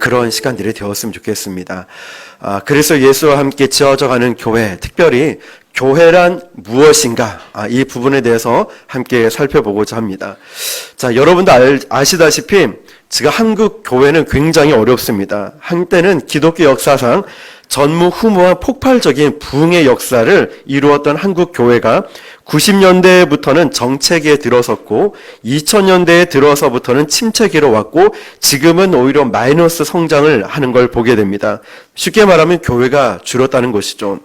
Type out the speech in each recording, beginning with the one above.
그런 시간들이 되었으면 좋겠습니다. 그래서 예수와 함께 지어져가는 교회, 특별히 교회란 무엇인가, 이 부분에 대해서 함께 살펴보고자 합니다. 자, 여러분도 아시다시피 지금 한국 교회는 굉장히 어렵습니다. 한때는 기독교 역사상 전무후무한 폭발적인 부흥의 역사를 이루었던 한국 교회가 90년대부터는 정체기에 들어섰고 2000년대에 들어서부터는 침체기로 왔고 지금은 오히려 마이너스 성장을 하는 걸 보게 됩니다. 쉽게 말하면 교회가 줄었다는 것이죠.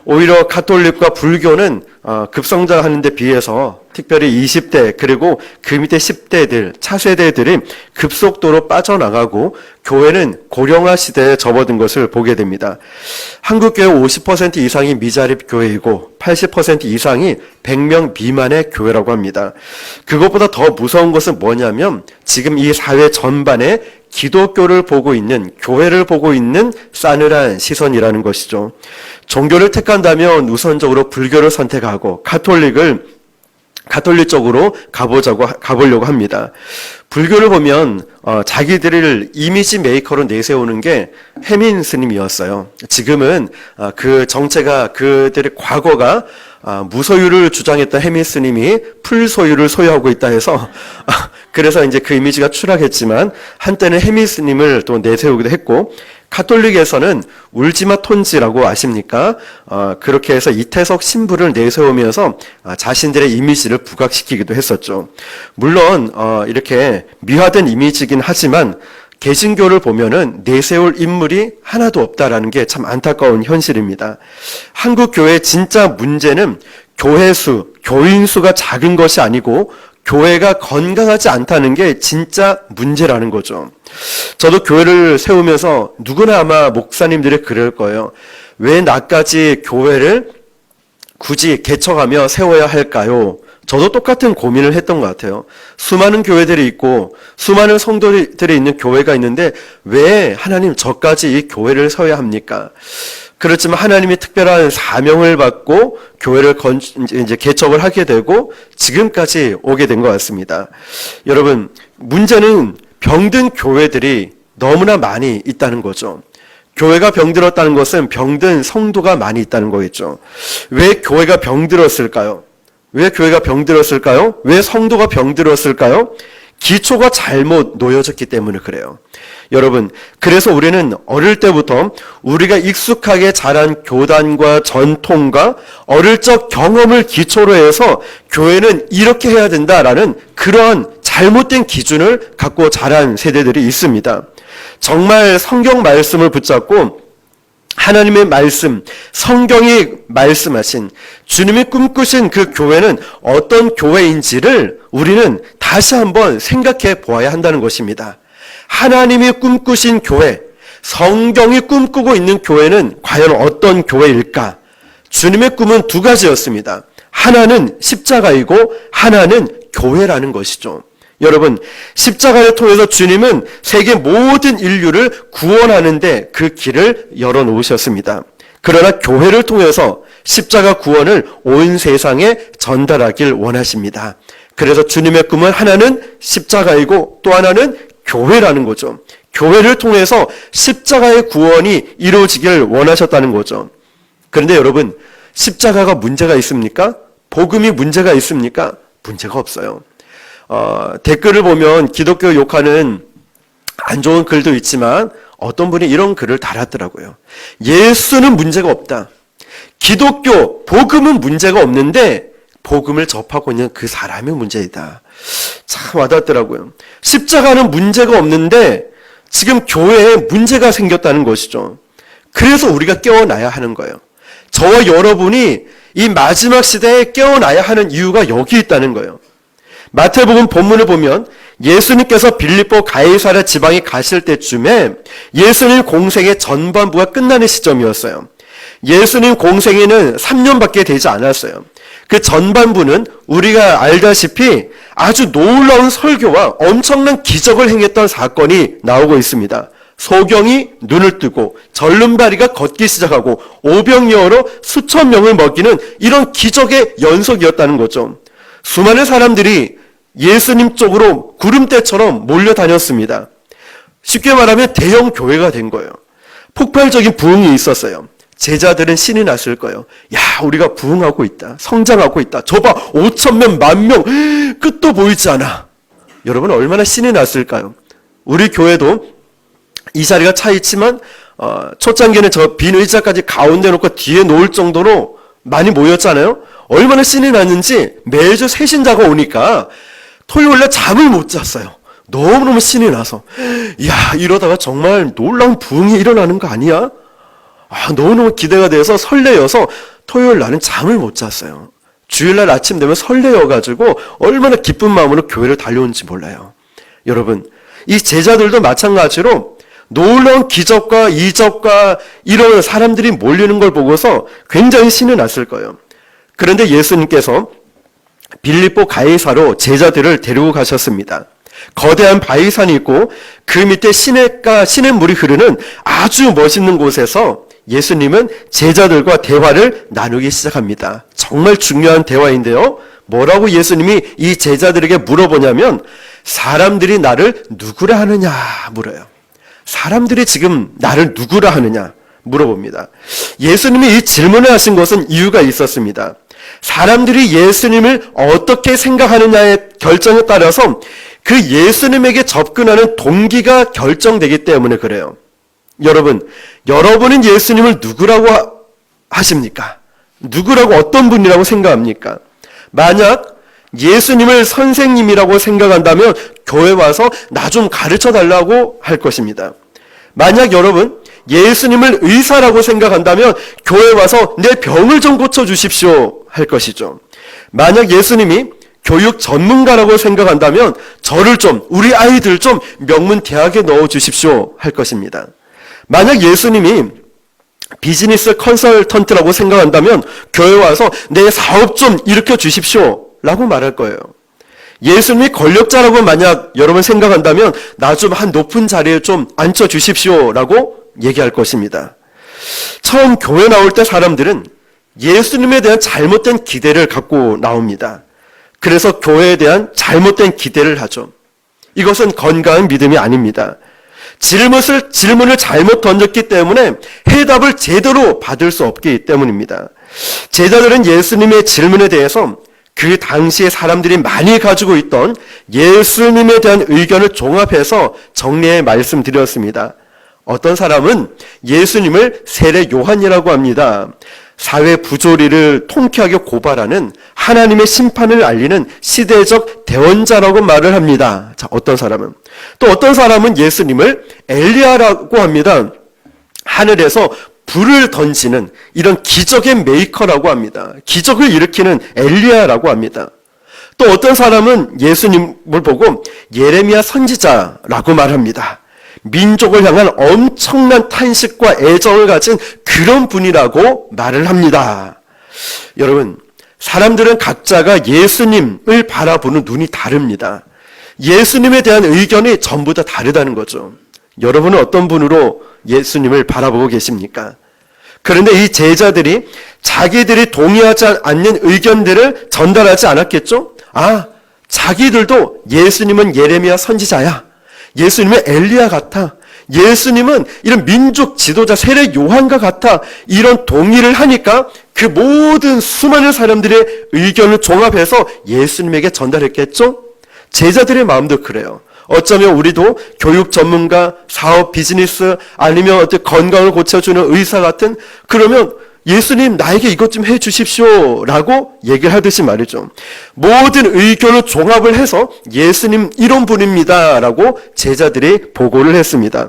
오히려 가톨릭과 불교는 급성장하는 데 비해서 특별히 20대 그리고 그 밑에 10대들, 차세대들이 급속도로 빠져나가고 교회는 고령화 시대에 접어든 것을 보게 됩니다. 한국 교회 50% 이상이 미자립 교회이고 80% 이상이 100명 미만의 교회라고 합니다. 그것보다 더 무서운 것은 뭐냐면 지금 이 사회 전반에 기독교를 보고 있는, 교회를 보고 있는 싸늘한 시선이라는 것이죠. 종교를 택한다면 우선적으로 불교를 선택하고 가톨릭 쪽으로 가보려고 합니다. 불교를 보면 자기들을 이미지 메이커로 내세우는 게 해민 스님이었어요. 지금은 그 정체가 그들의 과거가 무소유를 주장했던 해민 스님이 풀소유를 소유하고 있다 해서 그래서 이제 그 이미지가 추락했지만 한때는 해민 스님을 또 내세우기도 했고 가톨릭에서는 울지마 톤지라고 아십니까? 그렇게 해서 이태석 신부를 내세우면서 자신들의 이미지를 부각시키기도 했었죠. 물론 이렇게 미화된 이미지긴 하지만 개신교를 보면은 내세울 인물이 하나도 없다라는 게 참 안타까운 현실입니다. 한국 교회의 진짜 문제는 교회 수, 교인 수가 작은 것이 아니고 교회가 건강하지 않다는 게 진짜 문제라는 거죠. 저도 교회를 세우면서 누구나 아마 목사님들이 그럴 거예요. 왜 나까지 교회를 굳이 개척하며 세워야 할까요? 저도 똑같은 고민을 했던 것 같아요. 수많은 교회들이 있고 수많은 성도들이 있는 교회가 있는데 왜 하나님 저까지 이 교회를 세워야 합니까? 그렇지만 하나님이 특별한 사명을 받고 교회를 이제 개척을 하게 되고 지금까지 오게 된 것 같습니다. 여러분, 문제는 병든 교회들이 너무나 많이 있다는 거죠. 교회가 병들었다는 것은 병든 성도가 많이 있다는 거겠죠. 왜 교회가 병들었을까요? 왜 교회가 병들었을까요? 왜 성도가 병들었을까요? 기초가 잘못 놓여졌기 때문에 그래요. 여러분, 그래서 우리는 어릴 때부터 우리가 익숙하게 자란 교단과 전통과 어릴 적 경험을 기초로 해서 교회는 이렇게 해야 된다라는 그런 잘못된 기준을 갖고 자란 세대들이 있습니다. 정말 성경 말씀을 붙잡고 하나님의 말씀, 성경이 말씀하신 주님이 꿈꾸신 그 교회는 어떤 교회인지를 우리는 다시 한번 생각해 보아야 한다는 것입니다. 하나님이 꿈꾸신 교회, 성경이 꿈꾸고 있는 교회는 과연 어떤 교회일까? 주님의 꿈은 두 가지였습니다. 하나는 십자가이고 하나는 교회라는 것이죠. 여러분, 십자가를 통해서 주님은 세계 모든 인류를 구원하는데 그 길을 열어놓으셨습니다. 그러나 교회를 통해서 십자가 구원을 온 세상에 전달하길 원하십니다. 그래서 주님의 꿈은 하나는 십자가이고 또 하나는 교회라는 거죠. 교회를 통해서 십자가의 구원이 이루어지길 원하셨다는 거죠. 그런데 여러분, 십자가가 문제가 있습니까? 복음이 문제가 있습니까? 문제가 없어요. 댓글을 보면 기독교 욕하는 안 좋은 글도 있지만 어떤 분이 이런 글을 달았더라고요. 예수는 문제가 없다. 기독교, 복음은 문제가 없는데 복음을 접하고 있는 그 사람이 문제이다. 참 와닿더라고요. 십자가는 문제가 없는데 지금 교회에 문제가 생겼다는 것이죠. 그래서 우리가 깨어나야 하는 거예요. 저와 여러분이 이 마지막 시대에 깨어나야 하는 이유가 여기 있다는 거예요. 마태복음 본문을 보면 예수님께서 빌립보 가이사랴 지방에 가실 때쯤에 예수님 공생의 전반부가 끝나는 시점이었어요. 예수님 공생에는 3년밖에 되지 않았어요. 그 전반부는 우리가 알다시피 아주 놀라운 설교와 엄청난 기적을 행했던 사건이 나오고 있습니다. 소경이 눈을 뜨고 절름발이가 걷기 시작하고 오병이어로 수천 명을 먹이는 이런 기적의 연속이었다는 거죠. 수많은 사람들이 예수님 쪽으로 구름대처럼 몰려다녔습니다. 쉽게 말하면 대형 교회가 된 거예요. 폭발적인 부흥이 있었어요. 제자들은 신이 났을 거예요. 야, 우리가 부흥하고 있다. 성장하고 있다. 저봐, 5,000명, 10,000명, 끝도 보이지 않아. 여러분, 얼마나 신이 났을까요? 우리 교회도 이 자리가 차 있지만, 초창기에는 저 빈 의자까지 가운데 놓고 뒤에 놓을 정도로 많이 모였잖아요? 얼마나 신이 났는지 매주 새신자가 오니까 토요일날 잠을 못 잤어요. 너무너무 신이 나서. 야, 이러다가 정말 놀라운 부흥이 일어나는 거 아니야? 너무너무 기대가 돼서 설레여서 토요일 날은 잠을 못 잤어요. 주일날 아침 되면 설레여가지고 얼마나 기쁜 마음으로 교회를 달려오는지 몰라요. 여러분, 이 제자들도 마찬가지로 놀라운 기적과 이적과 이런 사람들이 몰리는 걸 보고서 굉장히 신이 났을 거예요. 그런데 예수님께서 빌립보 가이사로 제자들을 데리고 가셨습니다. 거대한 바위산이 있고 그 밑에 시냇물이 흐르는 아주 멋있는 곳에서 예수님은 제자들과 대화를 나누기 시작합니다. 정말 중요한 대화인데요. 뭐라고 예수님이 이 제자들에게 물어보냐면 사람들이 나를 누구라 하느냐 물어요. 사람들이 지금 나를 누구라 하느냐 물어봅니다. 예수님이 이 질문을 하신 것은 이유가 있었습니다. 사람들이 예수님을 어떻게 생각하느냐의 결정에 따라서 그 예수님에게 접근하는 동기가 결정되기 때문에 그래요. 여러분은 예수님을 누구라고 하십니까? 누구라고 어떤 분이라고 생각합니까? 만약 예수님을 선생님이라고 생각한다면 교회 와서 나 좀 가르쳐 달라고 할 것입니다. 만약 여러분 예수님을 의사라고 생각한다면 교회 와서 내 병을 좀 고쳐주십시오 할 것이죠. 만약 예수님이 교육 전문가라고 생각한다면 우리 아이들 좀 명문 대학에 넣어주십시오 할 것입니다. 만약 예수님이 비즈니스 컨설턴트라고 생각한다면 교회 와서 내 사업 좀 일으켜 주십시오 라고 말할 거예요. 예수님이 권력자라고 만약 여러분 생각한다면 나 좀 한 높은 자리에 좀 앉혀주십시오 라고 얘기할 것입니다. 처음 교회 나올 때 사람들은 예수님에 대한 잘못된 기대를 갖고 나옵니다. 그래서 교회에 대한 잘못된 기대를 하죠. 이것은 건강한 믿음이 아닙니다. 질문을 잘못 던졌기 때문에 해답을 제대로 받을 수 없기 때문입니다. 제자들은 예수님의 질문에 대해서 그 당시에 사람들이 많이 가지고 있던 예수님에 대한 의견을 종합해서 정리해 말씀드렸습니다. 어떤 사람은 예수님을 세례 요한이라고 합니다. 사회 부조리를 통쾌하게 고발하는 하나님의 심판을 알리는 시대적 대언자라고 말을 합니다. 자, 어떤 사람은 예수님을 엘리야라고 합니다. 하늘에서 불을 던지는 이런 기적의 메이커라고 합니다. 기적을 일으키는 엘리야라고 합니다. 또 어떤 사람은 예수님을 보고 예레미야 선지자라고 말합니다. 민족을 향한 엄청난 탄식과 애정을 가진 그런 분이라고 말을 합니다. 여러분, 사람들은 각자가 예수님을 바라보는 눈이 다릅니다. 예수님에 대한 의견이 전부 다 다르다는 거죠. 여러분은 어떤 분으로 예수님을 바라보고 계십니까? 그런데 이 제자들이 자기들이 동의하지 않는 의견들을 전달하지 않았겠죠? 자기들도 예수님은 예레미야 선지자야. 예수님은 엘리야 같아. 예수님은 이런 민족 지도자 세례 요한과 같아. 이런 동의를 하니까 그 모든 수많은 사람들의 의견을 종합해서 예수님에게 전달했겠죠? 제자들의 마음도 그래요. 어쩌면 우리도 교육 전문가, 사업, 비즈니스, 아니면 어떤 건강을 고쳐주는 의사 같은, 그러면 예수님 나에게 이것 좀 해주십시오 라고 얘기를 하듯이 말이죠. 모든 의견을 종합을 해서 예수님 이런 분입니다 라고 제자들이 보고를 했습니다.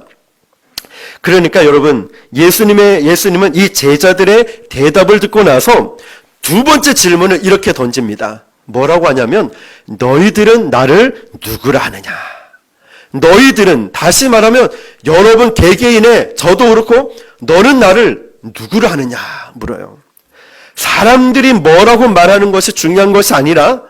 그러니까 여러분, 예수님은 이 제자들의 대답을 듣고 나서 두 번째 질문을 이렇게 던집니다. 뭐라고 하냐면 너희들은 나를 누구라 하느냐. 너희들은, 다시 말하면 여러분 개개인의, 저도 그렇고 너는 나를 누구라 하느냐 물어요. 사람들이 뭐라고 말하는 것이 중요한 것이 아니라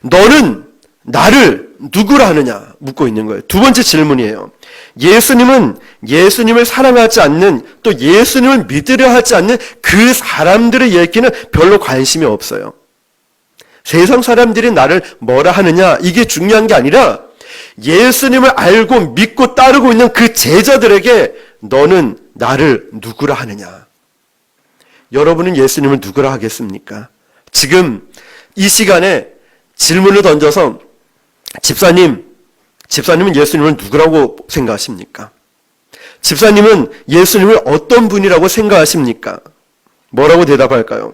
너는 나를 누구라 하느냐 묻고 있는 거예요. 두 번째 질문이에요. 예수님을 사랑하지 않는, 또 예수님을 믿으려 하지 않는 그 사람들의 얘기는 별로 관심이 없어요. 세상 사람들이 나를 뭐라 하느냐 이게 중요한 게 아니라 예수님을 알고 믿고 따르고 있는 그 제자들에게 너는 나를 누구라 하느냐? 여러분은 예수님을 누구라 하겠습니까? 지금 이 시간에 질문을 던져서 집사님은 예수님을 누구라고 생각하십니까? 집사님은 예수님을 어떤 분이라고 생각하십니까? 뭐라고 대답할까요?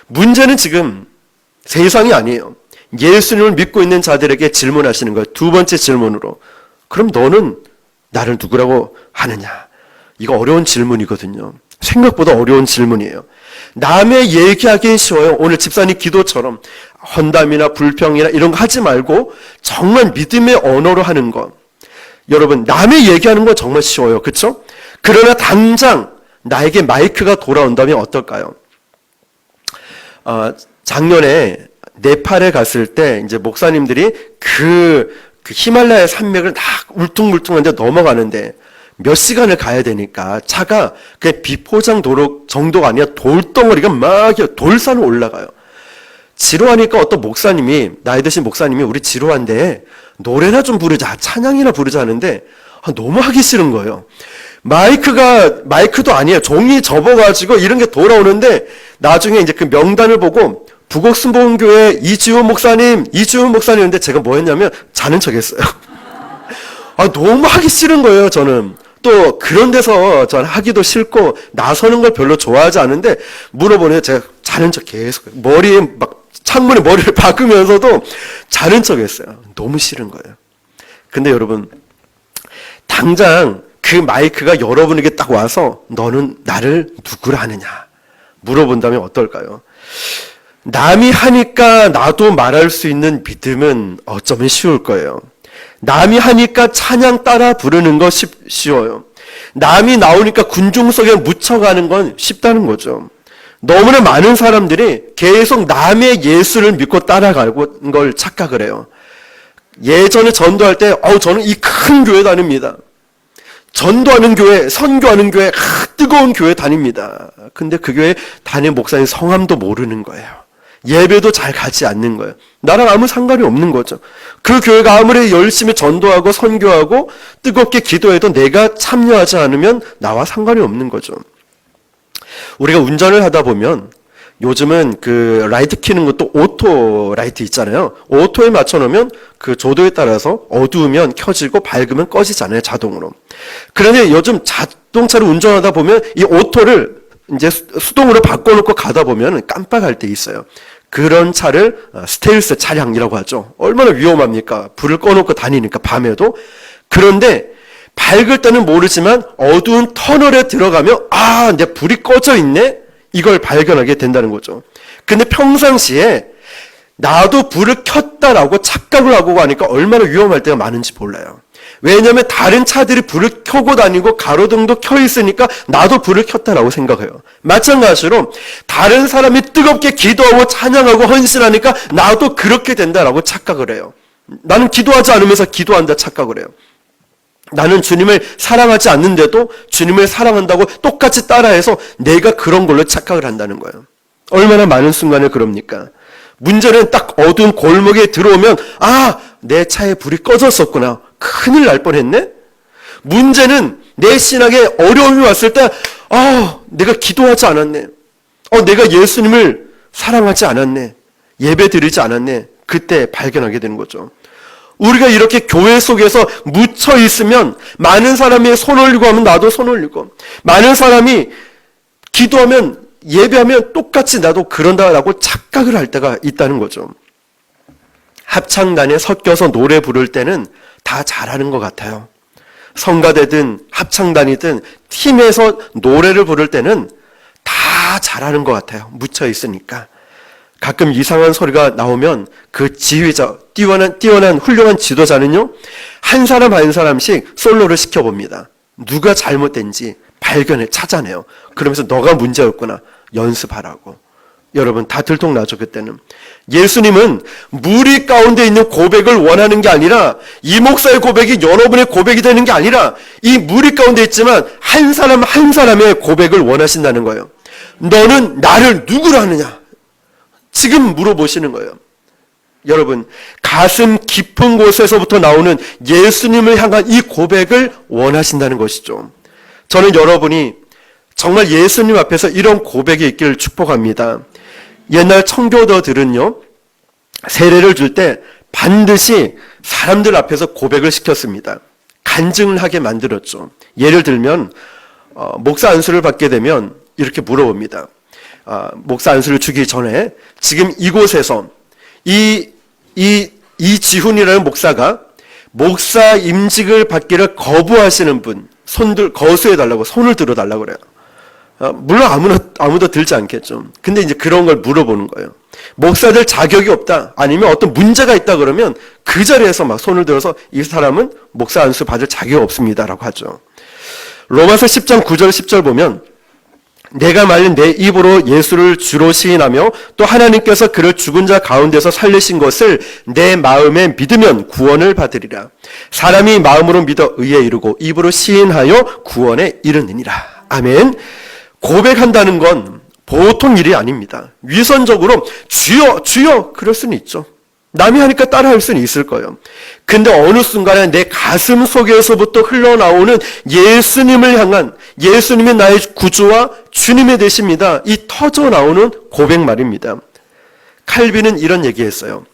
문제는 지금 세상이 아니에요. 예수님을 믿고 있는 자들에게 질문하시는 거예요. 두 번째 질문으로. 그럼 너는 나를 누구라고 하느냐? 이거 어려운 질문이거든요. 생각보다 어려운 질문이에요. 남의 얘기하기는 쉬워요. 오늘 집사님 기도처럼 헌담이나 불평이나 이런 거 하지 말고 정말 믿음의 언어로 하는 것. 여러분, 남의 얘기하는 건 정말 쉬워요. 그렇죠? 그러나 당장 나에게 마이크가 돌아온다면 어떨까요? 작년에 네팔에 갔을 때 이제 목사님들이 그 히말라야 산맥을 다 울퉁불퉁한데 넘어가는데 몇 시간을 가야 되니까 차가 그냥 비포장 도로 정도가 아니라 돌덩어리가 막 돌산을 올라가요. 지루하니까 어떤 목사님이, 나이 드신 목사님이 우리 지루한데 노래나 좀 부르자, 찬양이나 부르자 하는데 너무 하기 싫은 거예요. 마이크도 아니에요. 종이 접어가지고 이런 게 돌아오는데 나중에 이제 그 명단을 보고 부곡순복음교회 이지훈 목사님인데 제가 뭐 했냐면 자는 척 했어요. 너무 하기 싫은 거예요, 저는. 또 그런 데서 전 하기도 싫고 나서는 걸 별로 좋아하지 않은데 물어보네요. 제가 자는 척 계속 머리에 막 창문에 머리를 박으면서도 자는 척 했어요. 너무 싫은 거예요. 근데 여러분, 당장 그 마이크가 여러분에게 딱 와서 너는 나를 누구라 하느냐 물어본다면 어떨까요? 남이 하니까 나도 말할 수 있는 믿음은 어쩌면 쉬울 거예요. 남이 하니까 찬양 따라 부르는 거 쉬워요. 남이 나오니까 군중 속에 묻혀가는 건 쉽다는 거죠. 너무나 많은 사람들이 계속 남의 예수를 믿고 따라가는 걸 착각을 해요. 예전에 전도할 때 저는 이 큰 교회 다닙니다. 전도하는 교회, 선교하는 교회, 뜨거운 교회 다닙니다. 근데 그 교회 담임 목사님 성함도 모르는 거예요. 예배도 잘 가지 않는 거예요. 나랑 아무 상관이 없는 거죠. 그 교회가 아무리 열심히 전도하고 선교하고 뜨겁게 기도해도 내가 참여하지 않으면 나와 상관이 없는 거죠. 우리가 운전을 하다 보면 요즘은 그 라이트 켜는 것도 오토 라이트 있잖아요. 오토에 맞춰놓으면 그 조도에 따라서 어두우면 켜지고 밝으면 꺼지잖아요, 자동으로. 그런데 요즘 자동차를 운전하다 보면 이 오토를 이제 수동으로 바꿔놓고 가다 보면 깜빡할 때 있어요. 그런 차를 스텔스 차량이라고 하죠. 얼마나 위험합니까? 불을 꺼놓고 다니니까 밤에도. 그런데 밝을 때는 모르지만 어두운 터널에 들어가면 내 불이 꺼져 있네? 이걸 발견하게 된다는 거죠. 근데 평상시에 나도 불을 켰다라고 착각을 하고 가니까 얼마나 위험할 때가 많은지 몰라요. 왜냐하면 다른 차들이 불을 켜고 다니고 가로등도 켜 있으니까 나도 불을 켰다라고 생각해요. 마찬가지로 다른 사람이 뜨겁게 기도하고 찬양하고 헌신하니까 나도 그렇게 된다라고 착각을 해요. 나는 기도하지 않으면서 기도한다 착각을 해요. 나는 주님을 사랑하지 않는데도 주님을 사랑한다고 똑같이 따라해서 내가 그런 걸로 착각을 한다는 거예요. 얼마나 많은 순간에 그럽니까? 문제는 딱 어두운 골목에 들어오면 내 차에 불이 꺼졌었구나. 큰일 날 뻔했네? 문제는 내 신앙에 어려움이 왔을 때 내가 기도하지 않았네. 내가 예수님을 사랑하지 않았네. 예배 드리지 않았네. 그때 발견하게 되는 거죠. 우리가 이렇게 교회 속에서 묻혀 있으면 많은 사람이 손 올리고 하면 나도 손 올리고 많은 사람이 기도하면 예배하면 똑같이 나도 그런다라고 착각을 할 때가 있다는 거죠. 합창단에 섞여서 노래 부를 때는 다 잘하는 것 같아요. 성가대든 합창단이든 팀에서 노래를 부를 때는 다 잘하는 것 같아요. 묻혀 있으니까. 가끔 이상한 소리가 나오면 그 지휘자, 뛰어난 훌륭한 지도자는요, 한 사람 한 사람씩 솔로를 시켜봅니다. 누가 잘못된지 찾아내요. 그러면서 너가 문제였구나. 연습하라고. 여러분 다 들통나죠, 그때는. 예수님은 무리 가운데 있는 고백을 원하는 게 아니라 이 목사의 고백이 여러분의 고백이 되는 게 아니라 이 무리 가운데 있지만 한 사람 한 사람의 고백을 원하신다는 거예요. 너는 나를 누구로 하느냐? 지금 물어보시는 거예요. 여러분, 가슴 깊은 곳에서부터 나오는 예수님을 향한 이 고백을 원하신다는 것이죠. 저는 여러분이 정말 예수님 앞에서 이런 고백이 있기를 축복합니다. 옛날 청교도들은요, 세례를 줄 때 반드시 사람들 앞에서 고백을 시켰습니다. 간증을 하게 만들었죠. 예를 들면 목사 안수를 받게 되면 이렇게 물어봅니다. 목사 안수를 주기 전에 지금 이곳에서 이 지훈이라는 목사가 목사 임직을 받기를 거부하시는 분, 거수해달라고, 손을 들어달라고 그래요. 물론 아무도 들지 않겠죠. 근데 이제 그런 걸 물어보는 거예요. 목사들 자격이 없다, 아니면 어떤 문제가 있다 그러면 그 자리에서 막 손을 들어서 이 사람은 목사 안수 받을 자격이 없습니다라고 하죠. 로마서 10장 9절 10절 보면 내가 말린 내 입으로 예수를 주로 시인하며 또 하나님께서 그를 죽은 자 가운데서 살리신 것을 내 마음에 믿으면 구원을 받으리라. 사람이 마음으로 믿어 의에 이르고 입으로 시인하여 구원에 이르느니라. 아멘. 고백한다는 건 보통 일이 아닙니다. 위선적으로 주여 주여 그럴 수는 있죠. 남이 하니까 따라할 수는 있을 거예요. 근데 어느 순간에 내 가슴 속에서부터 흘러나오는 예수님을 향한, 예수님이 나의 구주와 주님이 되십니다, 이 터져 나오는 고백 말입니다. 칼빈은 이런 얘기했어요.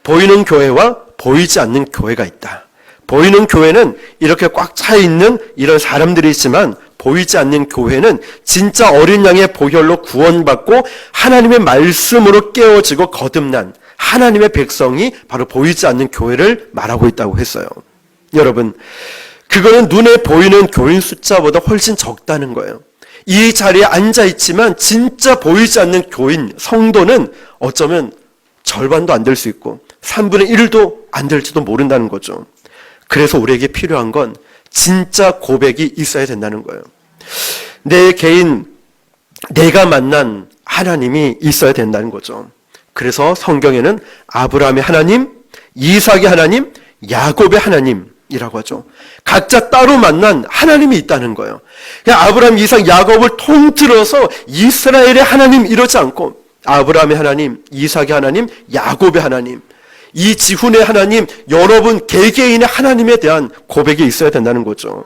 보이는 교회와 보이지 않는 교회가 있다. 보이는 교회는 이렇게 꽉 차 있는 이런 사람들이 있지만 보이지 않는 교회는 진짜 어린 양의 보혈로 구원받고 하나님의 말씀으로 깨어지고 거듭난 하나님의 백성이 바로 보이지 않는 교회를 말하고 있다고 했어요. 여러분, 그거는 눈에 보이는 교인 숫자보다 훨씬 적다는 거예요. 이 자리에 앉아있지만 진짜 보이지 않는 교인, 성도는 어쩌면 절반도 안 될 수 있고 3분의 1도 안 될지도 모른다는 거죠. 그래서 우리에게 필요한 건 진짜 고백이 있어야 된다는 거예요. 내 개인, 내가 만난 하나님이 있어야 된다는 거죠. 그래서 성경에는 아브라함의 하나님, 이삭의 하나님, 야곱의 하나님이라고 하죠. 각자 따로 만난 하나님이 있다는 거예요. 그냥 아브라함, 이삭, 야곱을 통틀어서 이스라엘의 하나님 이러지 않고 아브라함의 하나님, 이삭의 하나님, 야곱의 하나님, 이 지훈의 하나님, 여러분 개개인의 하나님에 대한 고백이 있어야 된다는 거죠.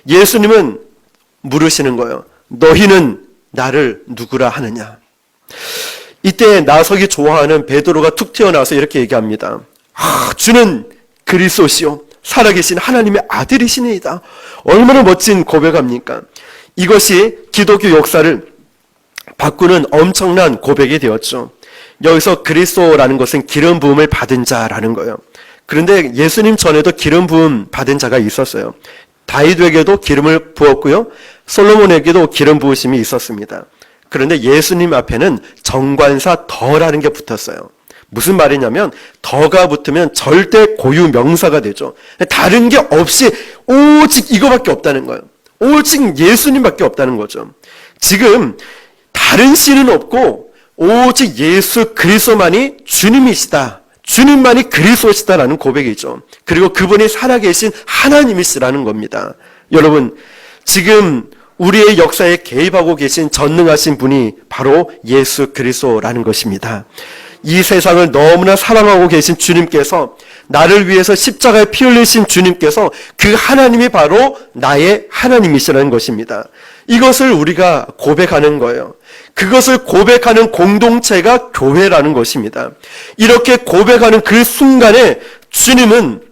예수님은 물으시는 거예요. 너희는 나를 누구라 하느냐? 이때 나서기 좋아하는 베드로가 툭 튀어나와서 이렇게 얘기합니다. 주는 그리스도시요 살아계신 하나님의 아들이시니이다. 얼마나 멋진 고백합니까? 이것이 기독교 역사를 바꾸는 엄청난 고백이 되었죠. 여기서 그리스도라는 것은 기름 부음을 받은 자라는 거예요. 그런데 예수님 전에도 기름 부음 받은 자가 있었어요. 다윗에게도 기름을 부었고요, 솔로몬에게도 기름 부으심이 있었습니다. 그런데 예수님 앞에는 정관사 더라는 게 붙었어요. 무슨 말이냐면 더가 붙으면 절대 고유 명사가 되죠. 다른 게 없이 오직 이거밖에 없다는 거예요. 오직 예수님밖에 없다는 거죠. 지금 다른 신은 없고 오직 예수 그리스도만이 주님이시다, 주님만이 그리스도시다라는 고백이죠. 그리고 그분이 살아계신 하나님이시라는 겁니다. 여러분, 지금 우리의 역사에 개입하고 계신 전능하신 분이 바로 예수 그리스도라는 것입니다. 이 세상을 너무나 사랑하고 계신 주님께서, 나를 위해서 십자가에 피 흘리신 주님께서 그 하나님이 바로 나의 하나님이시라는 것입니다. 이것을 우리가 고백하는 거예요. 그것을 고백하는 공동체가 교회라는 것입니다. 이렇게 고백하는 그 순간에 주님은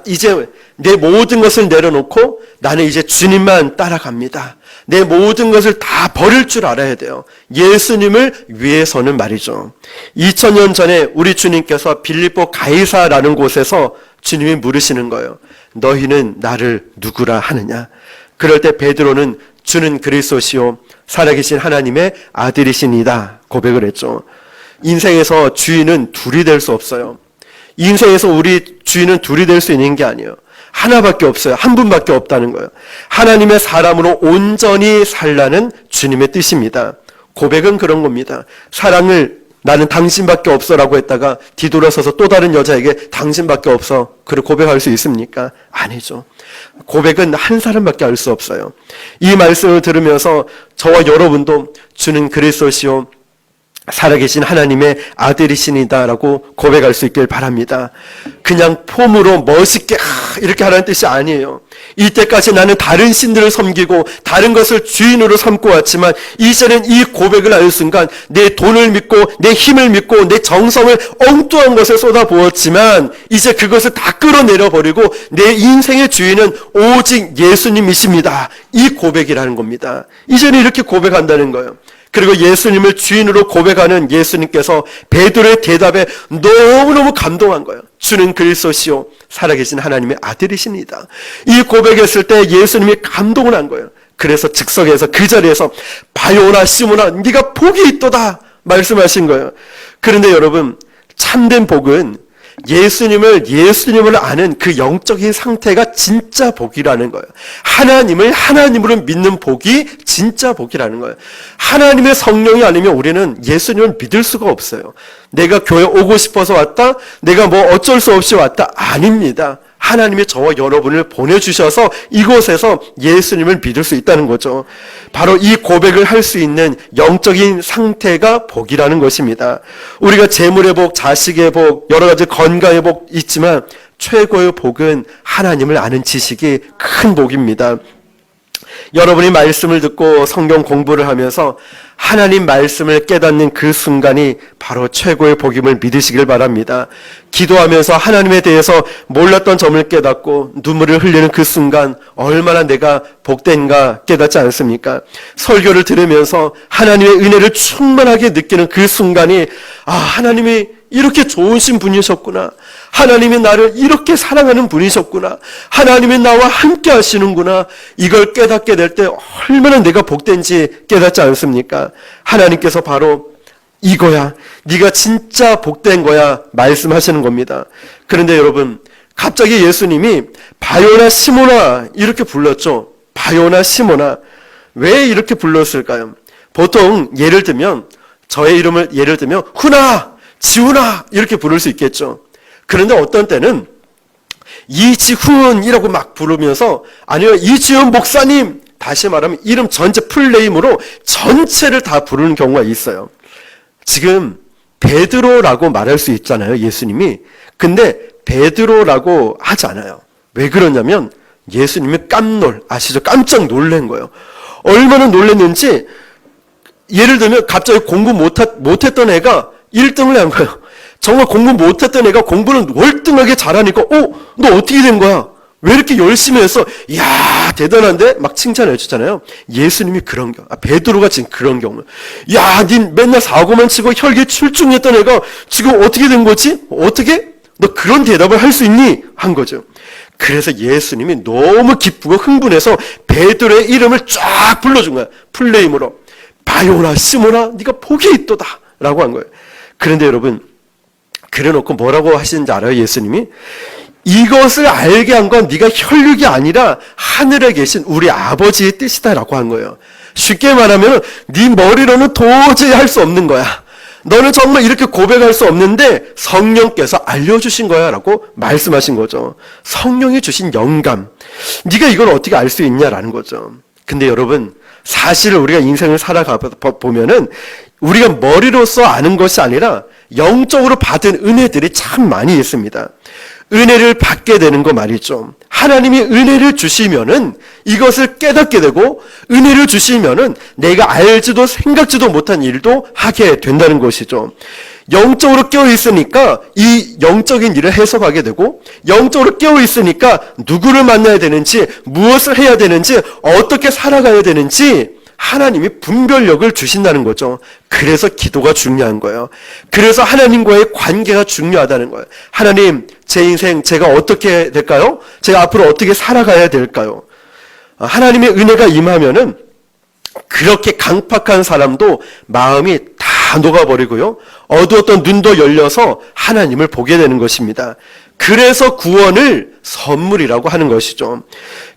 이제 내 모든 것을 내려놓고 나는 이제 주님만 따라갑니다. 내 모든 것을 다 버릴 줄 알아야 돼요. 예수님을 위해서는 말이죠. 2000년 전에 우리 주님께서 빌립보 가이사라는 곳에서 주님이 물으시는 거예요. 너희는 나를 누구라 하느냐? 그럴 때 베드로는 주는 그리스도시요 살아계신 하나님의 아들이시니다 고백을 했죠. 인생에서 주인은 둘이 될 수 없어요. 인생에서 우리 주인은 둘이 될 수 있는 게 아니에요. 하나밖에 없어요. 한 분밖에 없다는 거예요. 하나님의 사람으로 온전히 살라는 주님의 뜻입니다. 고백은 그런 겁니다. 사랑을 나는 당신밖에 없어라고 했다가 뒤돌아서서 또 다른 여자에게 당신밖에 없어 그를 고백할 수 있습니까? 아니죠. 고백은 한 사람밖에 할 수 없어요. 이 말씀을 들으면서 저와 여러분도 주는 그리스도시요 살아계신 하나님의 아들이시니다라고 고백할 수 있길 바랍니다. 그냥 폼으로 멋있게 이렇게 하라는 뜻이 아니에요. 이때까지 나는 다른 신들을 섬기고 다른 것을 주인으로 삼고 왔지만 이제는 이 고백을 하는 순간 내 돈을 믿고 내 힘을 믿고 내 정성을 엉뚱한 것에 쏟아부었지만 이제 그것을 다 끌어내려 버리고 내 인생의 주인은 오직 예수님이십니다. 이 고백이라는 겁니다. 이제는 이렇게 고백한다는 거예요. 그리고 예수님을 주인으로 고백하는 예수님께서 베드로의 대답에 너무너무 감동한 거예요. 주는 그리스도시요 살아계신 하나님의 아들이십니다. 이 고백했을 때 예수님이 감동을 한 거예요. 그래서 즉석에서 그 자리에서 바요나 시모나 네가 복이 있도다 말씀하신 거예요. 그런데 여러분, 참된 복은 예수님을 아는 그 영적인 상태가 진짜 복이라는 거예요. 하나님을 하나님으로 믿는 복이 진짜 복이라는 거예요. 하나님의 성령이 아니면 우리는 예수님을 믿을 수가 없어요. 내가 교회 오고 싶어서 왔다, 내가 뭐 어쩔 수 없이 왔다, 아닙니다. 하나님이 저와 여러분을 보내주셔서 이곳에서 예수님을 믿을 수 있다는 거죠. 바로 이 고백을 할 수 있는 영적인 상태가 복이라는 것입니다. 우리가 재물의 복, 자식의 복, 여러 가지 건강의 복 있지만 최고의 복은 하나님을 아는 지식이 큰 복입니다. 여러분이 말씀을 듣고 성경 공부를 하면서 하나님 말씀을 깨닫는 그 순간이 바로 최고의 복임을 믿으시길 바랍니다. 기도하면서 하나님에 대해서 몰랐던 점을 깨닫고 눈물을 흘리는 그 순간 얼마나 내가 복된가 깨닫지 않습니까? 설교를 들으면서 하나님의 은혜를 충만하게 느끼는 그 순간이 하나님이 이렇게 좋으신 분이셨구나. 하나님이 나를 이렇게 사랑하는 분이셨구나. 하나님이 나와 함께 하시는구나. 이걸 깨닫게 될 때 얼마나 내가 복된지 깨닫지 않습니까? 하나님께서 바로 이거야. 네가 진짜 복된 거야 말씀하시는 겁니다. 그런데 여러분, 갑자기 예수님이 바요나 시모나 이렇게 불렀죠. 바요나 시모나. 왜 이렇게 불렀을까요? 보통 예를 들면 저의 이름을 예를 들면 훈아, 지훈아 이렇게 부를 수 있겠죠. 그런데 어떤 때는 이지훈이라고 막 부르면서 아니면 이지훈 목사님, 다시 말하면 이름 전체 풀네임으로 전체를 다 부르는 경우가 있어요. 지금 베드로라고 말할 수 있잖아요, 예수님이. 근데 베드로라고 하지 않아요. 왜 그러냐면 예수님이 아시죠? 깜짝 놀란 거예요. 얼마나 놀랐는지, 예를 들면 갑자기 공부 못했던 애가 1등을 한 거예요. 정말 공부 못했던 애가 공부는 월등하게 잘하니까 너 어떻게 된 거야? 왜 이렇게 열심히 했어? 이야, 대단한데? 막 칭찬해 주잖아요. 예수님이 그런 경우, 베드로가 지금 그런 경우. 야, 니 맨날 사고만 치고 혈기 출중했던 애가 지금 어떻게 된 거지? 어떻게? 너 그런 대답을 할 수 있니? 한 거죠. 그래서 예수님이 너무 기쁘고 흥분해서 베드로의 이름을 쫙 불러준 거야. 풀네임으로. 바요나 시모나 네가 복이 있도다 라고 한 거예요. 그런데 여러분, 그래놓고 뭐라고 하시는지 알아요? 예수님이 이것을 알게 한 건 네가 혈육이 아니라 하늘에 계신 우리 아버지의 뜻이다라고 한 거예요. 쉽게 말하면 네 머리로는 도저히 할 수 없는 거야. 너는 정말 이렇게 고백할 수 없는데 성령께서 알려주신 거야 라고 말씀하신 거죠. 성령이 주신 영감, 네가 이걸 어떻게 알 수 있냐라는 거죠. 근데 여러분, 사실 우리가 인생을 살아가 보면은 우리가 머리로서 아는 것이 아니라 영적으로 받은 은혜들이 참 많이 있습니다. 은혜를 받게 되는 거 말이죠. 하나님이 은혜를 주시면은 이것을 깨닫게 되고, 은혜를 주시면은 내가 알지도 생각지도 못한 일도 하게 된다는 것이죠. 영적으로 깨어 있으니까 이 영적인 일을 해석하게 되고, 영적으로 깨어 있으니까 누구를 만나야 되는지, 무엇을 해야 되는지, 어떻게 살아가야 되는지 하나님이 분별력을 주신다는 거죠. 그래서 기도가 중요한 거예요. 그래서 하나님과의 관계가 중요하다는 거예요. 하나님, 제 인생 제가 어떻게 될까요? 제가 앞으로 어떻게 살아가야 될까요? 하나님의 은혜가 임하면은 그렇게 강팍한 사람도 마음이 다 녹아버리고요. 어두웠던 눈도 열려서 하나님을 보게 되는 것입니다. 그래서 구원을 선물이라고 하는 것이죠.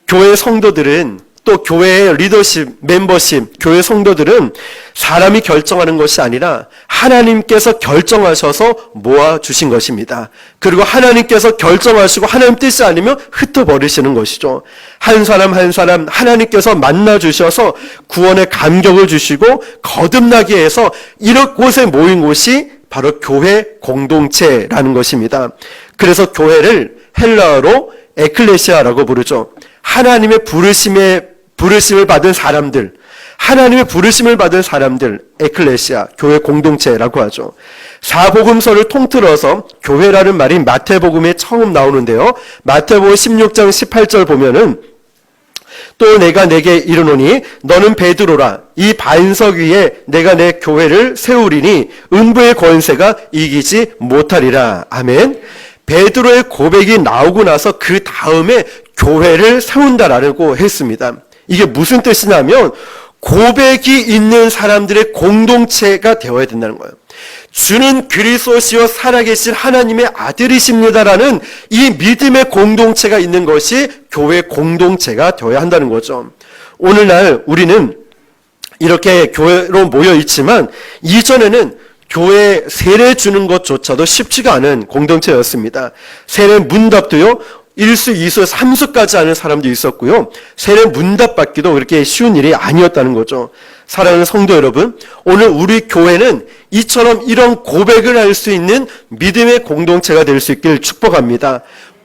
교회 성도들은 또 교회의 리더십, 멤버십, 교회 성도들은 사람이 결정하는 것이 아니라 하나님께서 결정하셔서 모아주신 것입니다. 그리고 하나님께서 결정하시고 하나님 뜻이 아니면 흩어버리시는 것이죠. 한 사람 한 사람 하나님께서 만나주셔서 구원의 감격을 주시고 거듭나게 해서 이곳에 모인 곳이 바로 교회 공동체라는 것입니다. 그래서 교회를 헬라어로 에클레시아라고 부르죠. 하나님의 부르심을 받은 사람들, 하나님의 부르심을 받은 사람들, 에클레시아, 교회 공동체라고 하죠. 사복음서를 통틀어서 교회라는 말이 마태복음에 처음 나오는데요. 마태복음 16장 18절 보면은 또 내가 내게 이르노니 너는 베드로라 이 반석 위에 내가 내 교회를 세우리니 음부의 권세가 이기지 못하리라. 아멘. 베드로의 고백이 나오고 나서 그 다음에 교회를 세운다라고 했습니다. 이게 무슨 뜻이냐면 고백이 있는 사람들의 공동체가 되어야 된다는 거예요. 주는 그리스도시요 살아계신 하나님의 아들이십니다라는 이 믿음의 공동체가 있는 것이 교회 공동체가 되어야 한다는 거죠. 오늘날 우리는 이렇게 교회로 모여 있지만 이전에는 교회 세례 주는 것조차도 쉽지가 않은 공동체였습니다. 세례 문답도요. 1수, 2수, 3수까지 하는 사람도 있었고요. 세례 문답 받기도 그렇게 쉬운 일이 아니었다는 거죠. 사랑하는 성도 여러분, 오늘 우리 교회는 이처럼 이런 고백을 할 수 있는 믿음의 공동체가 될 수 있길 축복합니다.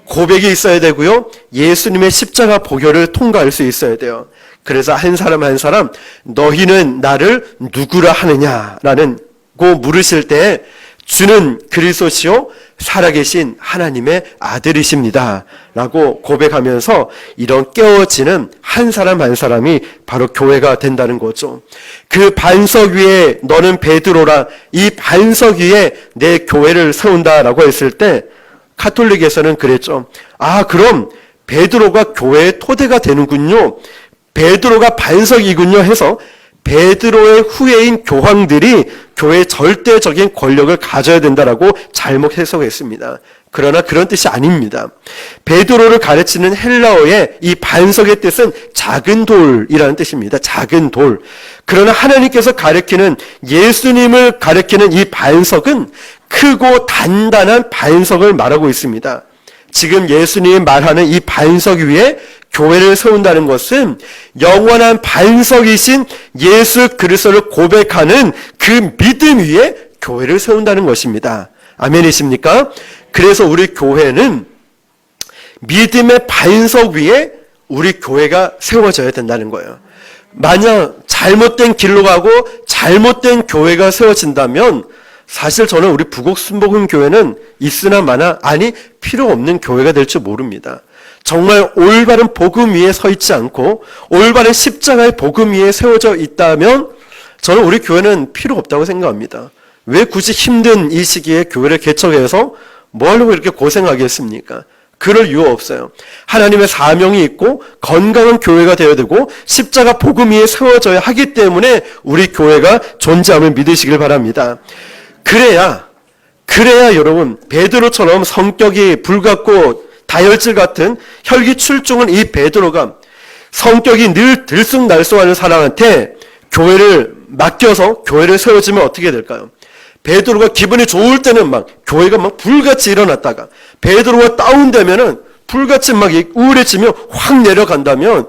고백이 있어야 되고요. 예수님의 십자가 보혈을 통과할 수 있어야 돼요. 그래서 한 사람 한 사람 너희는 나를 누구라 하느냐라는 고 물으실 때 주는 그리스도시요 살아계신 하나님의 아들이십니다 라고 고백하면서 이런 깨어지는 한 사람 한 사람이 바로 교회가 된다는 거죠. 그 반석 위에 너는 베드로라 이 반석 위에 내 교회를 세운다라고 했을 때 카톨릭에서는 그랬죠. 아, 그럼 베드로가 교회의 토대가 되는군요. 베드로가 반석이군요 해서 베드로의 후예인 교황들이 교회의 절대적인 권력을 가져야 된다라고 잘못 해석했습니다. 그러나 그런 뜻이 아닙니다. 베드로를 가르치는 헬라어의 이 반석의 뜻은 작은 돌이라는 뜻입니다. 작은 돌. 그러나 하나님께서 가르치는 예수님을 가르치는 이 반석은 크고 단단한 반석을 말하고 있습니다. 지금 예수님이 말하는 이 반석 위에 교회를 세운다는 것은 영원한 반석이신 예수 그리스도를 고백하는 그 믿음 위에 교회를 세운다는 것입니다. 아멘이십니까? 그래서 우리 교회는 믿음의 반석 위에 우리 교회가 세워져야 된다는 거예요. 만약 잘못된 길로 가고 잘못된 교회가 세워진다면 사실 저는 우리 부곡순복음교회는 있으나 마나 아니 필요 없는 교회가 될 줄 모릅니다. 정말 올바른 복음 위에 서 있지 않고 올바른 십자가의 복음 위에 세워져 있다면 저는 우리 교회는 필요 없다고 생각합니다. 왜 굳이 힘든 이 시기에 교회를 개척해서 뭐 하려고 이렇게 고생하겠습니까? 그럴 이유 없어요. 하나님의 사명이 있고 건강한 교회가 되어야 되고 십자가 복음 위에 세워져야 하기 때문에 우리 교회가 존재함을 믿으시길 바랍니다. 그래야 여러분 베드로처럼 성격이 불같고 다혈질 같은 혈기 출중한 이 베드로가 성격이 늘 들쑥날쑥하는 사람한테 교회를 맡겨서 교회를 세워지면 어떻게 될까요? 베드로가 기분이 좋을 때는 막 교회가 막 불같이 일어났다가 베드로가 다운되면은 불같이 막 우울해지며 확 내려간다면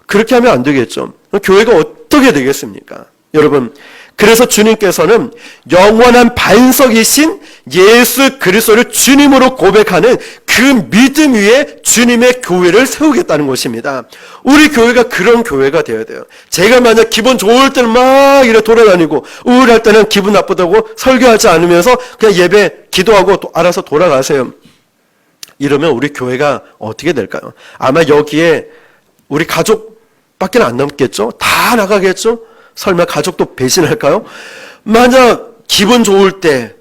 그렇게 하면 안 되겠죠. 교회가 어떻게 되겠습니까? 여러분, 그래서 주님께서는 영원한 반석이신 예수 그리스도를 주님으로 고백하는 그 믿음 위에 주님의 교회를 세우겠다는 것입니다. 우리 교회가 그런 교회가 되어야 돼요. 제가 만약 기분 좋을 때는 막 이래 돌아다니고 우울할 때는 기분 나쁘다고 설교하지 않으면서 그냥 예배 기도하고 알아서 돌아가세요. 이러면 우리 교회가 어떻게 될까요? 아마 여기에 우리 가족밖에 안 남겠죠? 다 나가겠죠? 설마 가족도 배신할까요? 만약 기분 좋을 때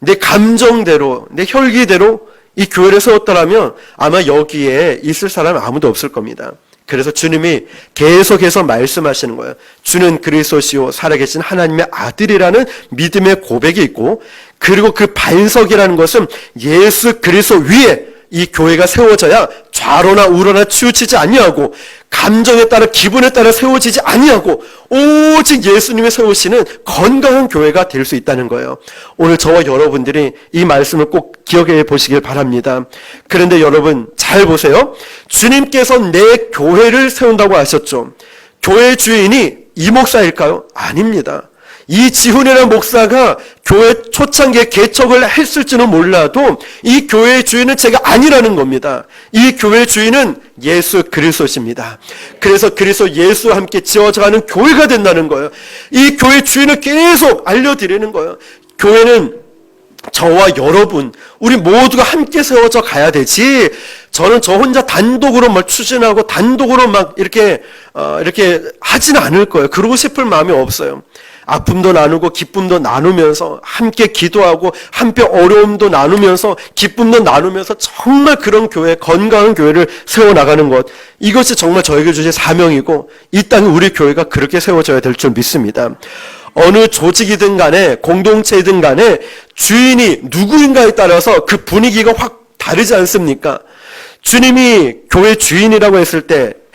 내 감정대로 내 혈기대로 이 교회를 세웠더라면 아마 여기에 있을 사람은 아무도 없을 겁니다. 그래서 주님이 계속해서 말씀하시는 거예요. 주는 그리스도시요 살아계신 하나님의 아들이라는 믿음의 고백이 있고 그리고 그 반석이라는 것은 예수 그리스도 위에 이 교회가 세워져야 좌로나 우로나 치우치지 아니하고 감정에 따라 기분에 따라 세워지지 아니하고 오직 예수님이 세우시는 건강한 교회가 될 수 있다는 거예요. 오늘 저와 여러분들이 이 말씀을 꼭 기억해 보시길 바랍니다. 그런데 여러분 잘 보세요. 주님께서 내 교회를 세운다고 하셨죠. 교회 주인이 이 목사일까요? 아닙니다. 이지훈이라는 목사가 교회 초창기에 개척을 했을지는 몰라도 이 교회의 주인은 제가 아니라는 겁니다. 이 교회의 주인은 예수 그리스도십니다. 그래서 그리스도 예수와 함께 지어져가는 교회가 된다는 거예요. 이 교회의 주인을 계속 알려드리는 거예요. 교회는 저와 여러분, 우리 모두가 함께 세워져 가야 되지, 저는 저 혼자 단독으로 막 추진하고 단독으로 막 이렇게 하지는 않을 거예요. 그러고 싶을 마음이 없어요. 아픔도 나누고 기쁨도 나누면서 함께 기도하고 함께 어려움도 나누면서 기쁨도 나누면서 정말 그런 교회, 건강한 교회를 세워나가는 것, 이것이 정말 저에게 주신 사명이고 이 땅에 우리 교회가 그렇게 세워져야 될 줄 믿습니다. 어느 조직이든 간에 공동체이든 간에 주인이 누구인가에 따라서 그 분위기가 확 다르지 않습니까? 주님이 교회 주인이라고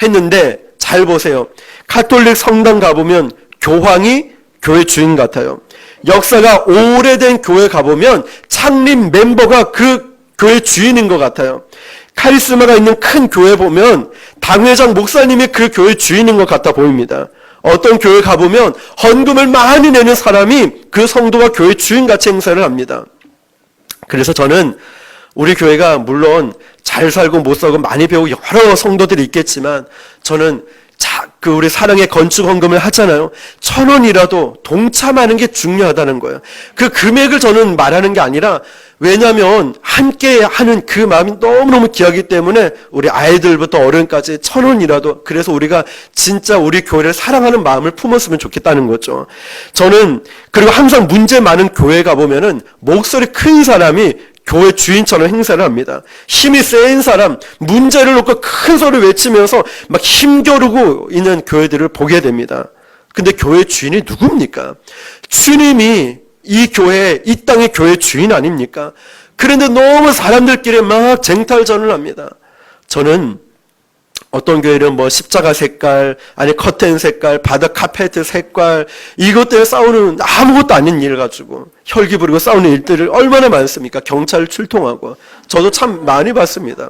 했는데 잘 보세요. 가톨릭 성당 가보면 교황이 교회 주인 같아요. 역사가 오래된 교회 가보면 창립 멤버가 그 교회 주인인 것 같아요. 카리스마가 있는 큰 교회 보면 당회장 목사님이 그 교회 주인인 것 같아 보입니다. 어떤 교회 가보면 헌금을 많이 내는 사람이 그 성도가 교회 주인같이 행사를 합니다. 그래서 저는 우리 교회가 물론 잘 살고 못 살고 많이 배우고 여러 성도들이 있겠지만 저는 우리 사랑의 건축 헌금을 하잖아요. 1,000원이라도 동참하는 게 중요하다는 거예요. 그 금액을 저는 말하는 게 아니라, 왜냐하면 함께 하는 그 마음이 너무너무 귀하기 때문에 우리 아이들부터 어른까지 1,000원이라도, 그래서 우리가 진짜 우리 교회를 사랑하는 마음을 품었으면 좋겠다는 거죠. 저는 그리고 항상 문제 많은 교회 가보면은 목소리 큰 사람이 교회 주인처럼 행사를 합니다. 힘이 센 사람, 문제를 놓고 큰 소리 외치면서 막 힘겨루고 있는 교회들을 보게 됩니다. 근데 교회 주인이 누굽니까? 주님이 이 교회, 이 땅의 교회 주인 아닙니까? 그런데 너무 사람들끼리 막 쟁탈전을 합니다. 저는 어떤 교회는 십자가 색깔, 아니 커튼 색깔, 바닥 카페트 색깔, 이것 때문에 싸우는 아무것도 아닌 일 가지고 혈기 부리고 싸우는 일들을 얼마나 많습니까? 경찰 출동하고. 저도 참 많이 봤습니다.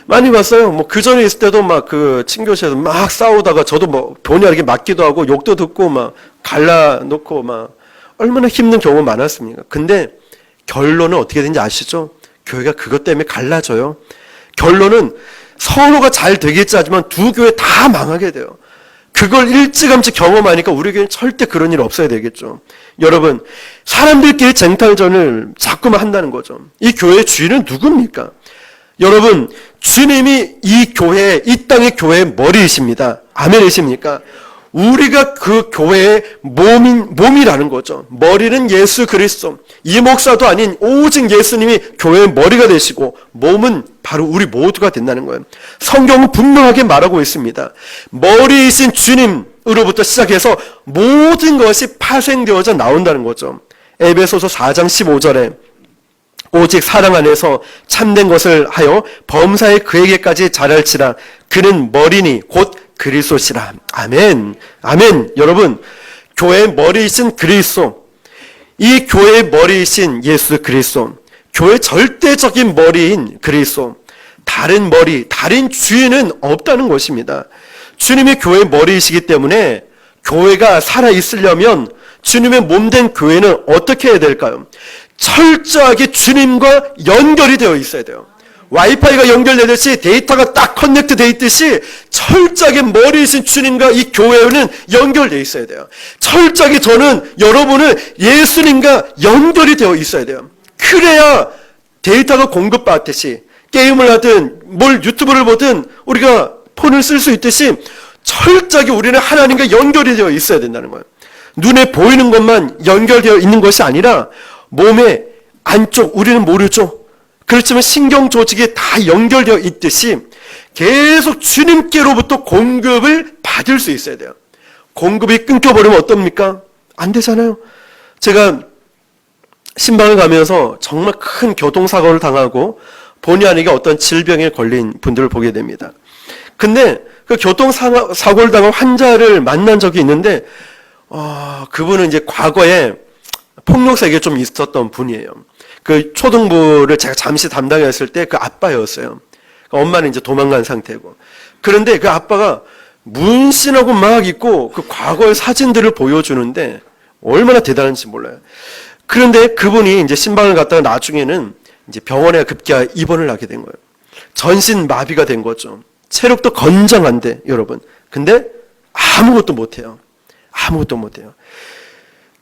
많이 봤어요. 그 전에 있을 때도 그 친교실에서 막 싸우다가 저도 본의 아니게 맞기도 하고 욕도 듣고 갈라놓고 얼마나 힘든 경우가 많았습니까? 근데 결론은 어떻게 되는지 아시죠? 교회가 그것 때문에 갈라져요. 결론은 서로가 잘 되겠지 하지만 두 교회 다 망하게 돼요. 그걸 일찌감치 경험하니까 우리 교회는 절대 그런 일 없어야 되겠죠. 여러분, 사람들끼리 쟁탈전을 자꾸만 한다는 거죠. 이 교회의 주인은 누굽니까? 여러분, 주님이 이 교회, 이 땅의 교회의 머리이십니다. 아멘이십니까? 우리가 그 교회의 몸이라는 거죠. 머리는 예수 그리스도. 이 목사도 아닌 오직 예수님이 교회의 머리가 되시고 몸은 바로 우리 모두가 된다는 거예요. 성경은 분명하게 말하고 있습니다. 머리이신 주님으로부터 시작해서 모든 것이 파생되어져 나온다는 거죠. 에베소서 4장 15절에 오직 사랑 안에서 참된 것을 하여 범사에 그에게까지 자랄지라. 그는 머리니 곧 그리스도시라. 아멘. 아멘. 여러분, 교회의 머리이신 그리스도, 이 교회의 머리이신 예수 그리스도, 교회의 절대적인 머리인 그리스도, 다른 머리, 다른 주인은 없다는 것입니다. 주님이 교회의 머리이시기 때문에 교회가 살아있으려면 주님의 몸된 교회는 어떻게 해야 될까요? 철저하게 주님과 연결이 되어 있어야 돼요. 와이파이가 연결되듯이 데이터가 딱 커넥트 되어 있듯이 철저하게 머리이신 주님과 이 교회는 연결되어 있어야 돼요. 철저하게 저는 여러분은 예수님과 연결이 되어 있어야 돼요. 그래야 데이터가 공급받듯이 게임을 하든 뭘 유튜브를 보든 우리가 폰을 쓸 수 있듯이 철저하게 우리는 하나님과 연결이 되어 있어야 된다는 거예요. 눈에 보이는 것만 연결되어 있는 것이 아니라 몸의 안쪽, 우리는 모르죠. 그렇지만 신경 조직이 다 연결되어 있듯이 계속 주님께로부터 공급을 받을 수 있어야 돼요. 공급이 끊겨버리면 어떻습니까? 안 되잖아요. 제가 신방을 가면서 정말 큰 교통사고를 당하고 본의 아니게 어떤 질병에 걸린 분들을 보게 됩니다. 근데 그 교통사고를 당한 환자를 만난 적이 있는데 그분은 이제 과거에 폭력사기가 좀 있었던 분이에요. 그 초등부를 제가 잠시 담당했을 때 그 아빠였어요. 엄마는 이제 도망간 상태고. 그런데 그 아빠가 문신하고 막 있고 그 과거의 사진들을 보여주는데 얼마나 대단한지 몰라요. 그런데 그분이 이제 신방을 갔다가 나중에는 이제 병원에 급기야 입원을 하게 된 거예요. 전신 마비가 된 거죠. 체력도 건장한데 여러분. 근데 아무것도 못해요. 아무것도 못해요.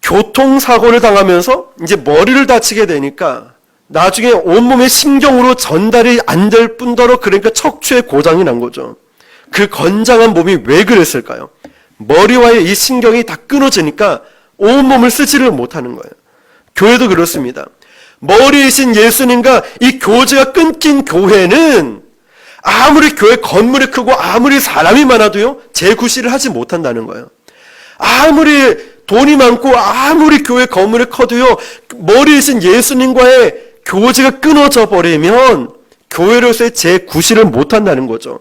교통사고를 당하면서 이제 머리를 다치게 되니까 나중에 온몸의 신경으로 전달이 안 될 뿐더러 그러니까 척추에 고장이 난 거죠. 그 건장한 몸이 왜 그랬을까요? 머리와의 이 신경이 다 끊어지니까 온몸을 쓰지를 못하는 거예요. 교회도 그렇습니다. 머리이신 예수님과 이 교제가 끊긴 교회는 아무리 교회 건물이 크고 아무리 사람이 많아도요, 재구실을 하지 못한다는 거예요. 아무리 돈이 많고 아무리 교회 건물이 커도요, 머리이신 예수님과의 교제가 끊어져 버리면 교회로서의 재구실을 못한다는 거죠.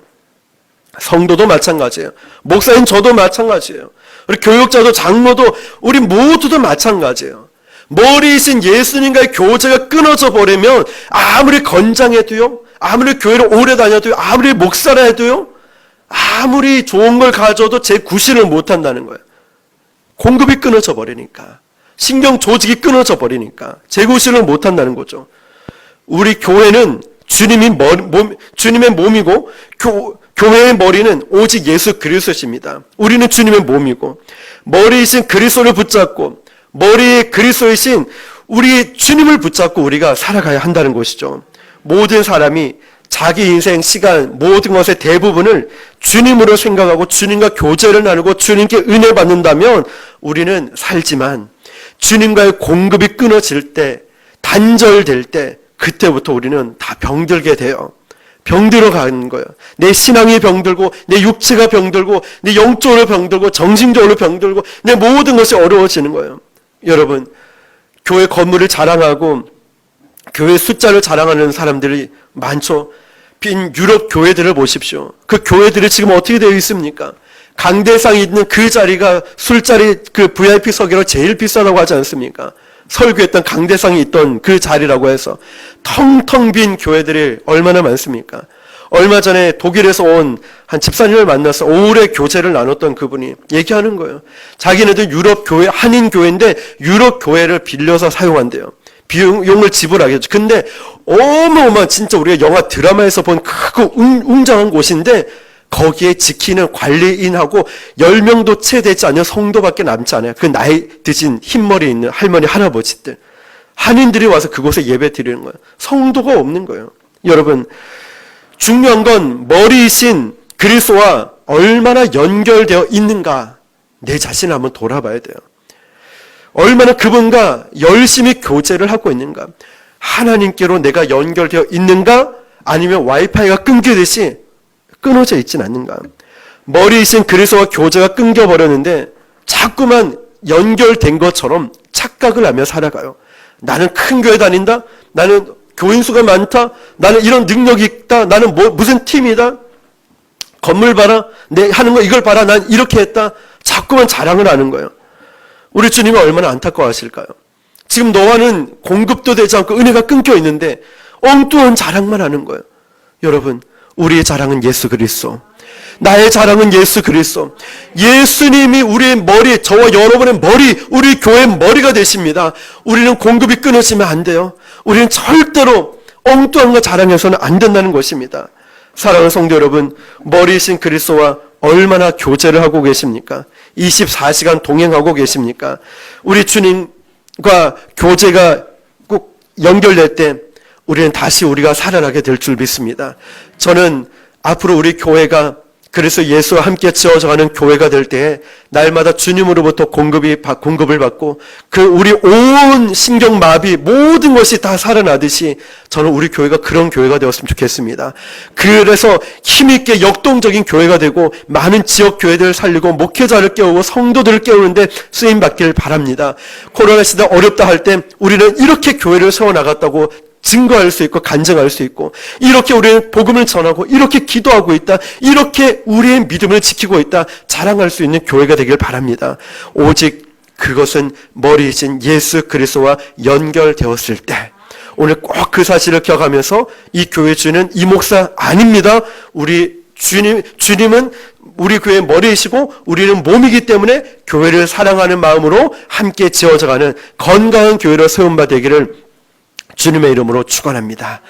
성도도 마찬가지예요. 목사님 저도 마찬가지예요. 우리 교육자도 장로도 우리 모두도 마찬가지예요. 머리이신 예수님과의 교제가 끊어져 버리면 아무리 건장해도요, 아무리 교회를 오래 다녀도요, 아무리 목사라 해도요, 아무리 좋은 걸 가져도 재구실을 못한다는 거예요. 공급이 끊어져 버리니까, 신경 조직이 끊어져 버리니까 재구실을 못한다는 거죠. 우리 교회는 주님의 몸이고 교회의 머리는 오직 예수 그리스도십니다. 우리는 주님의 몸이고 머리이신 그리스도를 붙잡고 머리의 그리스도이신 우리 주님을 붙잡고 우리가 살아가야 한다는 것이죠. 모든 사람이 자기 인생, 시간, 모든 것의 대부분을 주님으로 생각하고 주님과 교제를 나누고 주님께 은혜 받는다면 우리는 살지만 주님과의 공급이 끊어질 때, 단절될 때 그때부터 우리는 다 병들게 돼요. 병들어 가는 거예요. 내 신앙이 병들고 내 육체가 병들고 내 영적으로 병들고 정신적으로 병들고 내 모든 것이 어려워지는 거예요. 여러분, 교회 건물을 자랑하고 교회 숫자를 자랑하는 사람들이 많죠. 빈 유럽 교회들을 보십시오. 그 교회들이 지금 어떻게 되어 있습니까? 강대상이 있는 그 자리가 술자리 그 VIP석이라 제일 비싸다고 하지 않습니까? 설교했던 강대상이 있던 그 자리라고 해서 텅텅 빈 교회들이 얼마나 많습니까? 얼마 전에 독일에서 온 한 집사님을 만나서 오래 교제를 나눴던 그분이 얘기하는 거예요. 자기네들 유럽 교회, 한인 교회인데 유럽 교회를 빌려서 사용한대요. 비용을 지불하겠죠. 근데 어마어마한 진짜 우리가 영화 드라마에서 본 크고 웅장한 곳인데 거기에 지키는 관리인하고 10명도 채 되지 않는 성도밖에 남지 않아요. 그 나이 드신 흰머리 있는 할머니, 할아버지들. 한인들이 와서 그곳에 예배 드리는 거예요. 성도가 없는 거예요. 여러분, 중요한 건 머리이신 그리스도와 얼마나 연결되어 있는가 내 자신을 한번 돌아봐야 돼요. 얼마나 그분과 열심히 교제를 하고 있는가. 하나님께로 내가 연결되어 있는가 아니면 와이파이가 끊기듯이 끊어져 있진 않는가. 머리이신 그리스도와 교제가 끊겨버렸는데 자꾸만 연결된 것처럼 착각을 하며 살아가요. 나는 큰 교회 다닌다. 나는 교인 수가 많다. 나는 이런 능력이 있다. 나는 무슨 팀이다. 건물 봐라. 내 하는 거 이걸 봐라. 난 이렇게 했다. 자꾸만 자랑을 하는 거예요. 우리 주님이 얼마나 안타까워하실까요? 지금 너와는 공급도 되지 않고 은혜가 끊겨 있는데 엉뚱한 자랑만 하는 거예요. 여러분, 우리의 자랑은 예수 그리스도. 나의 자랑은 예수 그리스도. 예수님이 우리의 머리, 저와 여러분의 머리, 우리 교회의 머리가 되십니다. 우리는 공급이 끊어지면 안 돼요. 우리는 절대로 엉뚱한 거 자랑해서는 안 된다는 것입니다. 사랑하는 성도 여러분, 머리이신 그리스도와 얼마나 교제를 하고 계십니까? 24시간 동행하고 계십니까? 우리 주님과 교제가 꼭 연결될 때 우리는 다시 우리가 살아나게 될 줄 믿습니다. 저는 앞으로 우리 교회가 그래서 예수와 함께 지어져가는 교회가 될 때에 날마다 주님으로부터 공급을 받고 그 우리 온 신경마비 모든 것이 다 살아나듯이 저는 우리 교회가 그런 교회가 되었으면 좋겠습니다. 그래서 힘있게 역동적인 교회가 되고 많은 지역 교회들을 살리고 목회자를 깨우고 성도들을 깨우는데 쓰임받기를 바랍니다. 코로나 시대 어렵다 할 때 우리는 이렇게 교회를 세워나갔다고 증거할 수 있고 간증할 수 있고, 이렇게 우리는 복음을 전하고 이렇게 기도하고 있다, 이렇게 우리의 믿음을 지키고 있다 자랑할 수 있는 교회가 되길 바랍니다. 오직 그것은 머리이신 예수 그리스도와 연결되었을 때, 오늘 꼭 그 사실을 기억하면서 이 교회 주는 이 목사 아닙니다. 우리 주님은 우리 교회의 머리이시고 우리는 몸이기 때문에 교회를 사랑하는 마음으로 함께 지어져가는 건강한 교회로 세움받기를 주님의 이름으로 축원합니다.